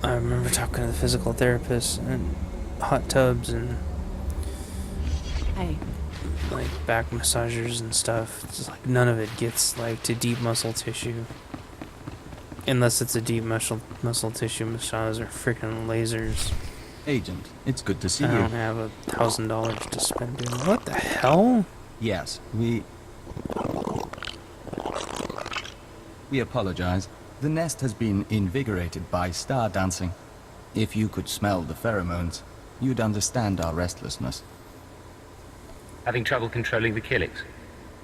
I remember talking to the physical therapist and hot tubs and
Hey,
like back massagers and stuff. It's just like none of it gets like to deep muscle tissue. Unless it's a deep muscle tissue massage or freaking lasers.
Agent, it's good to see
I
you.
don't have $1,000 to spend doing. What the hell?
Yes, we apologize. The nest has been invigorated by star dancing. If you could smell the pheromones, you'd understand our restlessness.
Having trouble controlling the killings?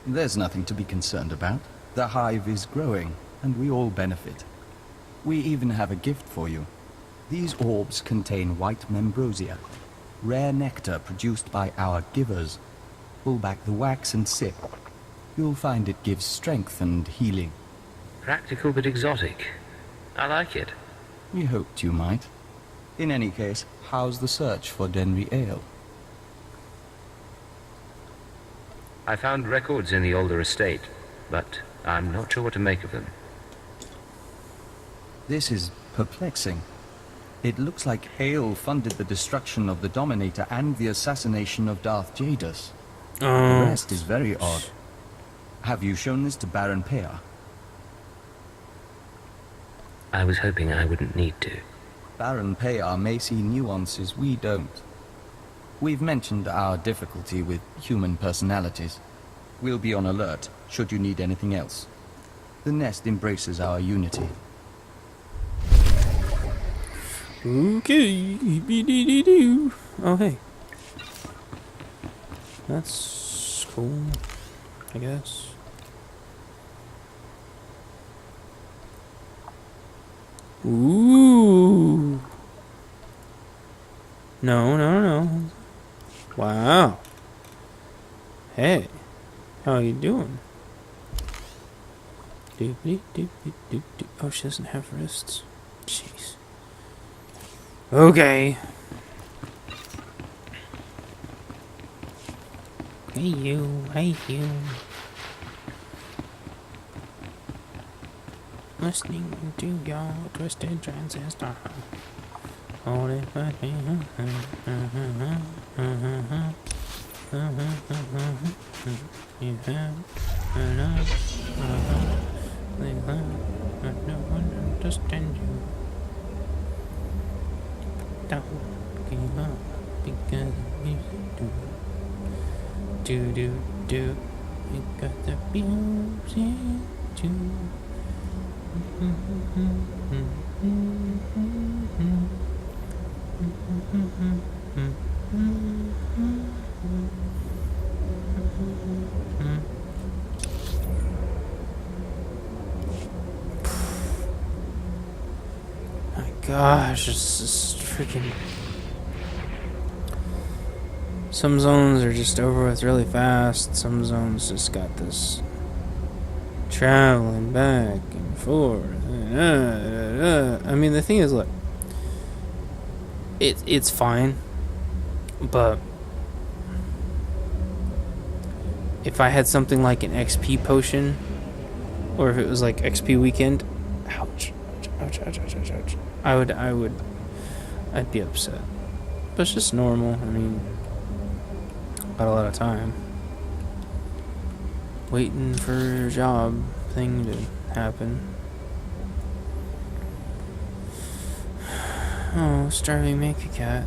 There's nothing to be concerned about. The hive is growing, and we all benefit. We even have a gift for you. These orbs contain white membrosia, rare nectar produced by our givers. Pull back the wax and sip. You'll find it gives strength and healing.
Practical but exotic. I like it.
We hoped you might. In any case, how's the search for Denry Ale?
I found records in the older estate, but I'm not sure what to make of them.
This is perplexing. It looks like Ale funded the destruction of the Dominator and the assassination of Darth Jadus. The rest is very odd. Have you shown this to Baron Pear?
I was hoping I wouldn't need to.
Baron Pear may see nuances we don't. We've mentioned our difficulty with human personalities. We'll be on alert should you need anything else. The nest embraces our unity.
Okay. Oh, hey. That's cool, I guess. Ooh. No. Wow. Hey. How you doing? Oh, she doesn't have wrists. Jeez. Okay. Hey you. Listening to your twisted transistor. Hold it for me. You have enough. They no one understand you. Don't give up because you do. You got the music too. My gosh, it's just freaking. Some zones are just over with really fast. Some zones just got this traveling back and forth. I mean, the thing is, look, it's fine, but if I had something like an XP potion, or if it was like XP weekend, ouch, I'd be upset. But it's just normal. I mean, got a lot of time waiting for a job thing to happen. Oh, starving Maka Cat.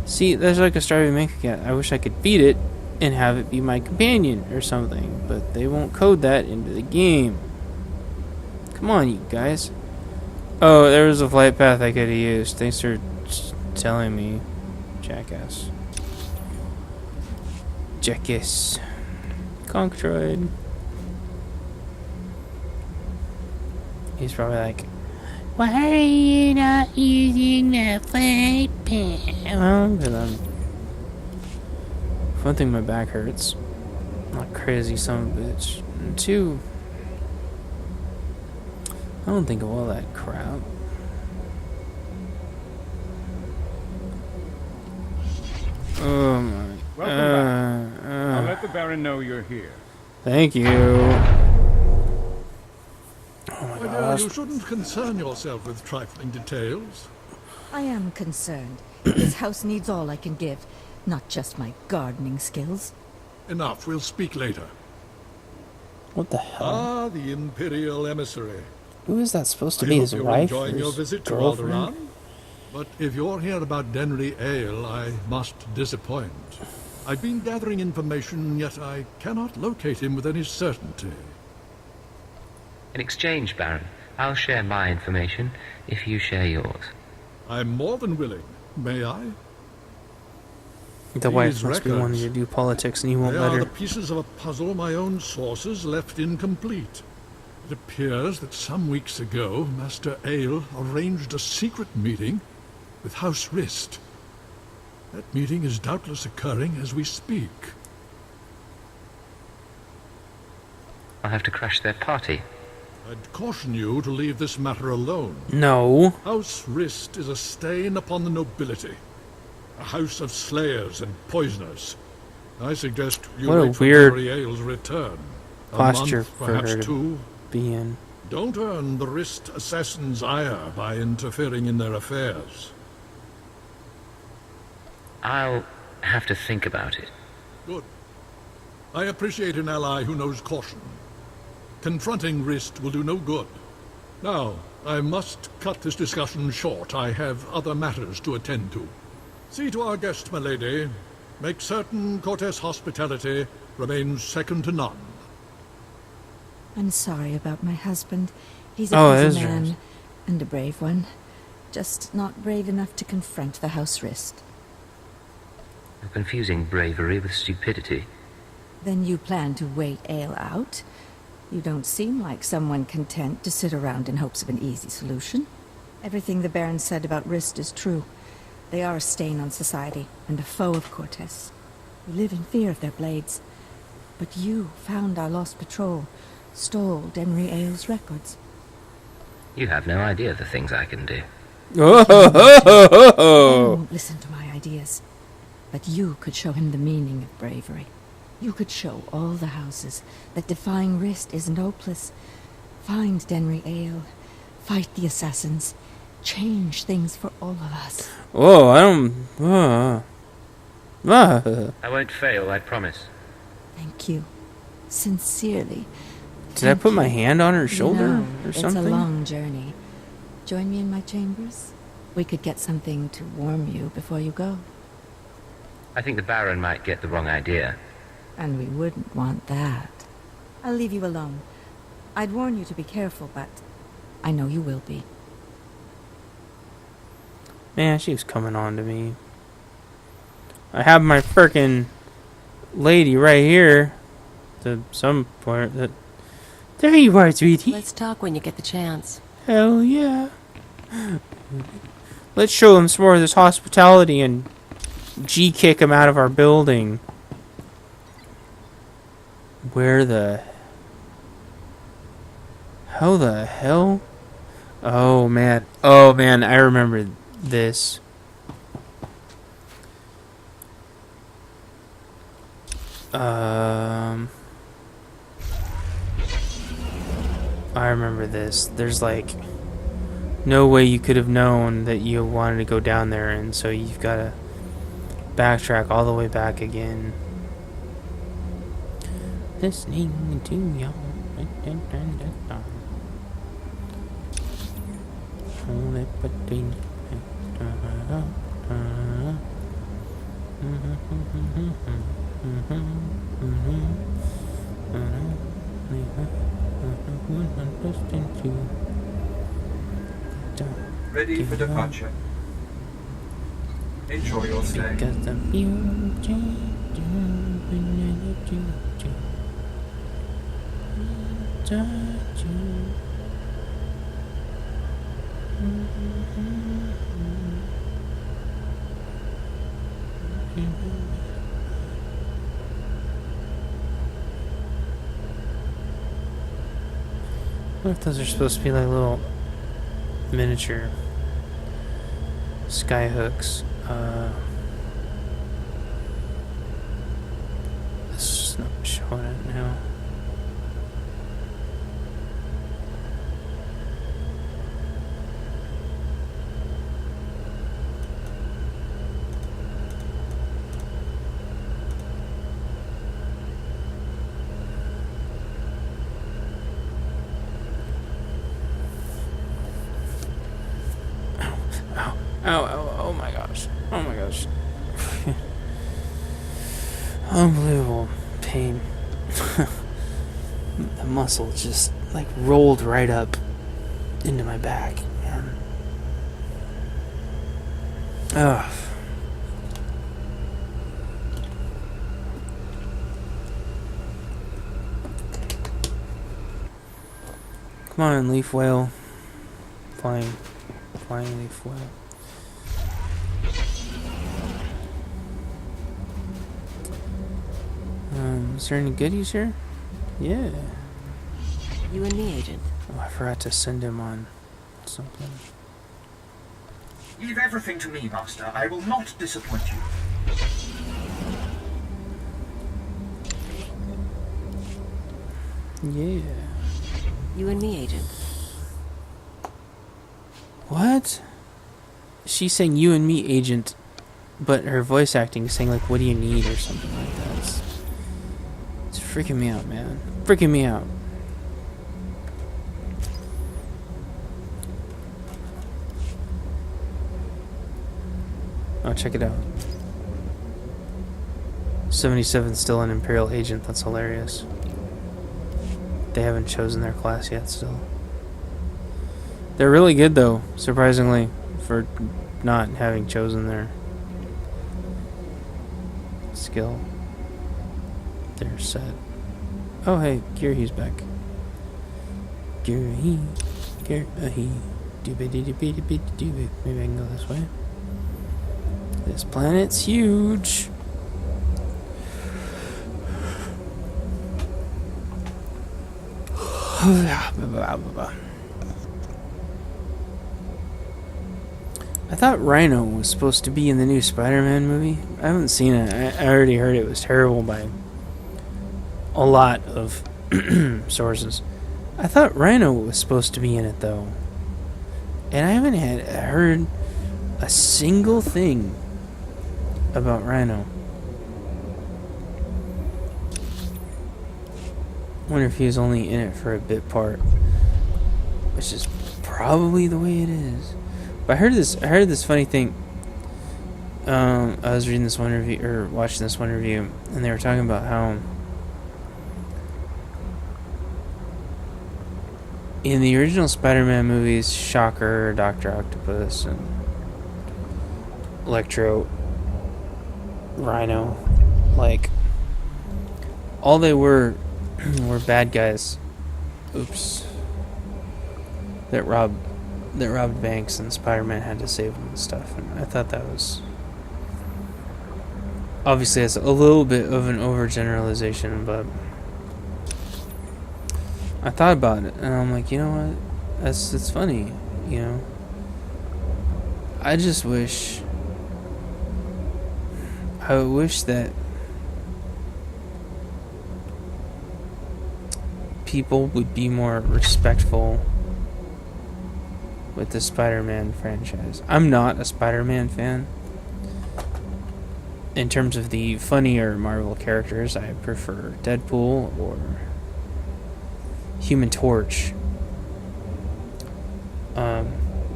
See, there's like a starving Maka Cat. I wish I could feed it and have it be my companion or something, but they won't code that into the game. Come on, you guys. Oh, there was a flight path I could have used. Thanks for telling me, jackass. Jackass. Conctroid. He's probably like, why are you not using the flight path? Well, because one thing, my back hurts. Not crazy, son of a bitch. And two, I don't think of all that crap. Oh my.
Welcome back. I'll let the Baron know you're here.
Thank you. Oh my gosh.
You shouldn't concern yourself with trifling details.
I am concerned. This house needs all I can give, not just my gardening skills.
Enough, we'll speak later.
What the hell?
Ah, the Imperial emissary.
Who is that supposed to be? His wife?
Enjoying your visit to
girlfriend?
Alderan? But if you're here about Denry Ale, I must disappoint. I've been gathering information, yet I cannot locate him with any certainty.
In exchange, Baron, I'll share my information if you share yours.
I'm more than willing. May I?
The wife must be wanting to do politics and he won't let her.
They are the pieces of a puzzle my own sources left incomplete. It appears that some weeks ago, Master Ale arranged a secret meeting with House Rist. That meeting is doubtless occurring as we speak.
I'll have to crash their party.
I'd caution you to leave this matter alone.
No.
House Rist is a stain upon the nobility. A house of slayers and poisoners. I suggest you wait for Mary Ale's return.
Posture
a month,
for
perhaps
her to
two.
be in.
Don't earn the Rist assassins' ire by interfering in their affairs.
I'll have to think about it.
Good. I appreciate an ally who knows caution. Confronting Rist will do no good. Now, I must cut this discussion short. I have other matters to attend to. See to our guest, my lady. Make certain Cortes' hospitality remains second to none.
I'm sorry about my husband. He's a busy man, and a brave one. Just not brave enough to confront the House Rist.
You're confusing bravery with stupidity.
Then you plan to wait Ale out? You don't seem like someone content to sit around in hopes of an easy solution. Everything the Baron said about Rist is true. They are a stain on society, and a foe of Cortes. We live in fear of their blades. But you found our lost patrol, stole Denry Ale's records.
You have no idea the things I can do.
I won't listen to my ideas. But you could show him the meaning of bravery. You could show all the houses that defying Rist isn't hopeless. Find Denry Ale, fight the assassins, change things for all of us.
Oh, I don't...
I won't fail, I promise.
Thank you. Sincerely.
Did I put my hand on her shoulder or something?
It's a long journey. Join me in my chambers. We could get something to warm you before you go.
I think the Baron might get the wrong idea.
And we wouldn't want that. I'll leave you alone. I'd warn you to be careful, but I know you will be.
Man, she was coming on to me. I have my frickin' lady right here. To some point that... There you are, sweetie.
Let's talk when you get the chance.
Hell yeah. Let's show them some more of this hospitality and G-kick them out of our building. Where the... How the hell? Oh, man. Oh, man, I remember this. I remember this. There's like no way you could have known that you wanted to go down there, and so you've got to backtrack all the way back again. Listening to y'all.
Ready for departure. Enjoy your stay.
What if those are supposed to be like little miniature sky hooks? It's not showing it now. Oh my gosh. Oh my gosh. Unbelievable pain. The muscle just like rolled right up into my back, man. Ugh. Come on, leaf whale. Flying leaf whale. Is there any goodies here? Yeah.
You and me, Agent.
Oh, I forgot to send him on something.
Leave everything to me, Master. I will not disappoint you.
Yeah.
You and me, Agent.
What? She's saying you and me, Agent, but her voice acting is saying, like, what do you need or something like that. It's freaking me out, man. Freaking me out. Oh, check it out. 77's still an Imperial agent. That's hilarious. They haven't chosen their class yet still. They're really good, though, surprisingly, for not having chosen their skill. They're set. Oh, hey, Girhi's back. Girhi. Girhi. Maybe I can go this way. This planet's huge. I thought Rhino was supposed to be in the new Spider-Man movie. I haven't seen it. I already heard it was terrible by a lot of sources. I thought Rhino was supposed to be in it, though. And I haven't heard a single thing about Rhino. Wonder if he was only in it for a bit part, which is probably the way it is. But I heard this funny thing. I was reading this one review, or watching this one review, and they were talking about how in the original Spider-Man movies, Shocker, Dr. Octopus, and Electro, Rhino, like, all they were bad guys. Oops. That robbed banks, and Spider-Man had to save them and stuff. And I thought that was, obviously, it's a little bit of an overgeneralization, but I thought about it, and I'm like, you know what? It's funny, you know. I wish that people would be more respectful with the Spider-Man franchise. I'm not a Spider-Man fan. In terms of the funnier Marvel characters, I prefer Deadpool or Human Torch.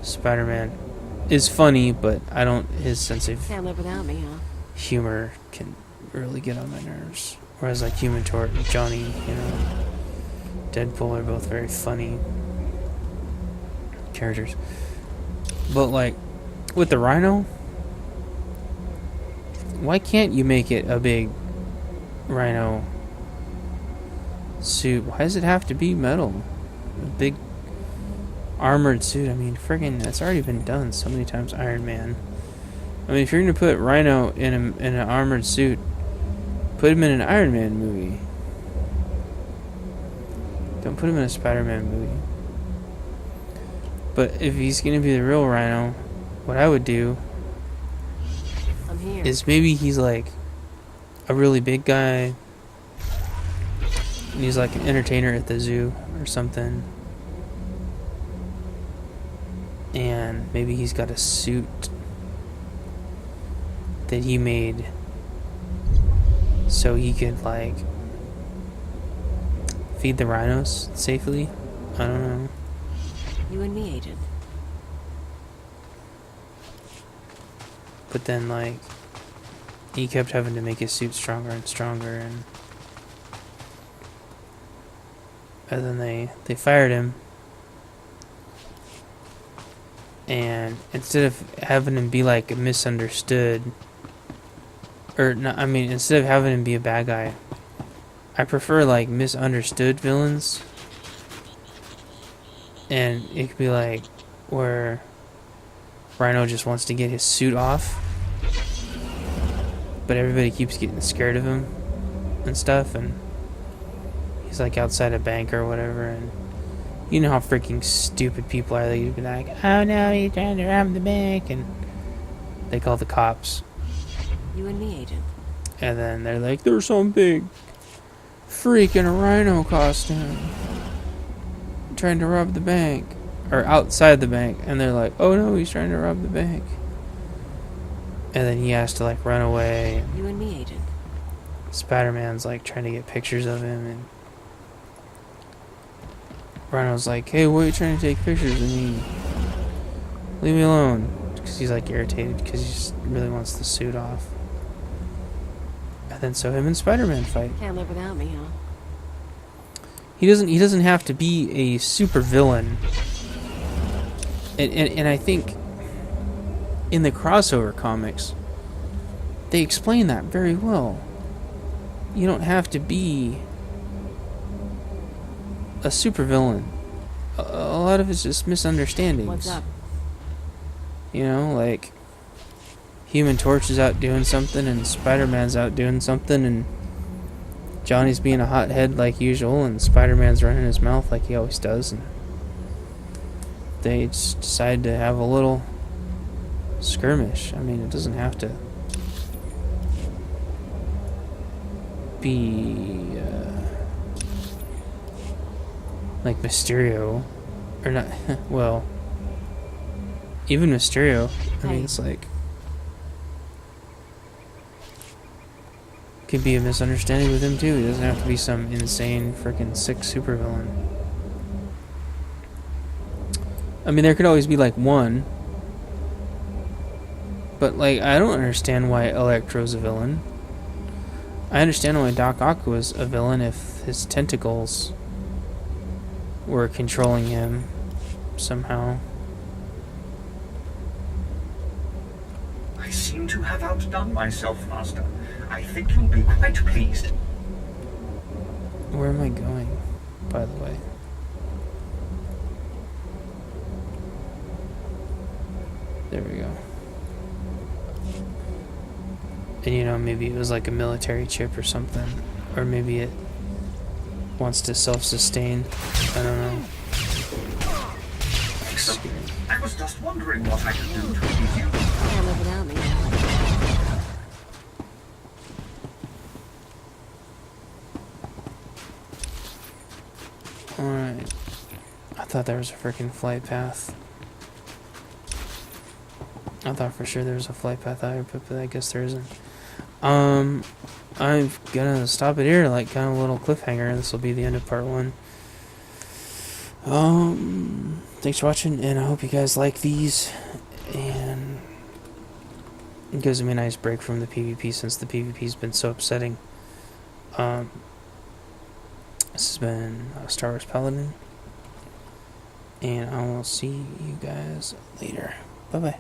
Spider-Man is funny, but I don't. His sense of
Can't live without me, huh?
humor can really get on my nerves. Whereas, like, Human Torch, Johnny, you know, Deadpool are both very funny characters. But, like, with the Rhino, why can't you make it a big Rhino suit? Why does it have to be metal? A big armored suit. I mean, friggin', that's already been done so many times. Iron Man. I mean, if you're gonna put Rhino in an armored suit, put him in an Iron Man movie. Don't put him in a Spider-Man movie. But if he's gonna be the real Rhino, what I would do is maybe he's like a really big guy, and he's like an entertainer at the zoo or something, and maybe he's got a suit that he made so he could, like, feed the rhinos safely. I don't know.
You and me, Agent.
But then, like, he kept having to make his suit stronger and stronger, and then they fired him. And instead of having him be, like, misunderstood, or not, I mean, instead of having him be a bad guy, I prefer, like, misunderstood villains. And it could be like where Rhino just wants to get his suit off, but everybody keeps getting scared of him and stuff, and he's like outside a bank or whatever, and you know how freaking stupid people are. They'd be like, oh no, he's trying to rob the bank, and they call the cops.
You and me, Agent.
And then they're like, there's some big freak in a rhino costume trying to rob the bank. Or outside the bank. And they're like, oh no, he's trying to rob the bank. And then he has to like run away.
You and me, Agent.
Spider-Man's like trying to get pictures of him, and Rhino's like, hey, why are you trying to take pictures of me? Leave me alone. Because he's like irritated because he just really wants the suit off. And then so him and Spider-Man fight.
Can't live without me, huh?
He doesn't have to be a super villain. And I think in the crossover comics they explain that very well. You don't have to be a supervillain. A lot of it's just misunderstandings.
What's up?
You know, like Human Torch is out doing something and Spider-Man's out doing something and Johnny's being a hothead like usual and Spider-Man's running his mouth like he always does, and they just decide to have a little skirmish. I mean, it doesn't have to be like Mysterio, or not. Well, even Mysterio. I mean, it's like could be a misunderstanding with him too. He doesn't have to be some insane, freaking sick supervillain. I mean, there could always be like one, but like I don't understand why Electro's a villain. I understand why Doc Ock was a villain if his tentacles were controlling him somehow.
I seem to have outdone myself, Master. I think you'll be quite pleased.
Where am I going, by the way? There we go. And you know, maybe it was like a military chip or something. Or maybe it wants to self-sustain. I don't know.
Excellent. I was just wondering what I could do to please you.
Can't live without me.
Alright. I thought there was a freaking flight path. I thought for sure there was a flight path out, but I guess there isn't. I'm gonna stop it here, like kind of a little cliffhanger. This will be the end of part 1. Thanks for watching, and I hope you guys like these, and it gives me a nice break from the PvP since the PvP's been so upsetting. This has been Star Wars Paladin, and I will see you guys later. Bye bye.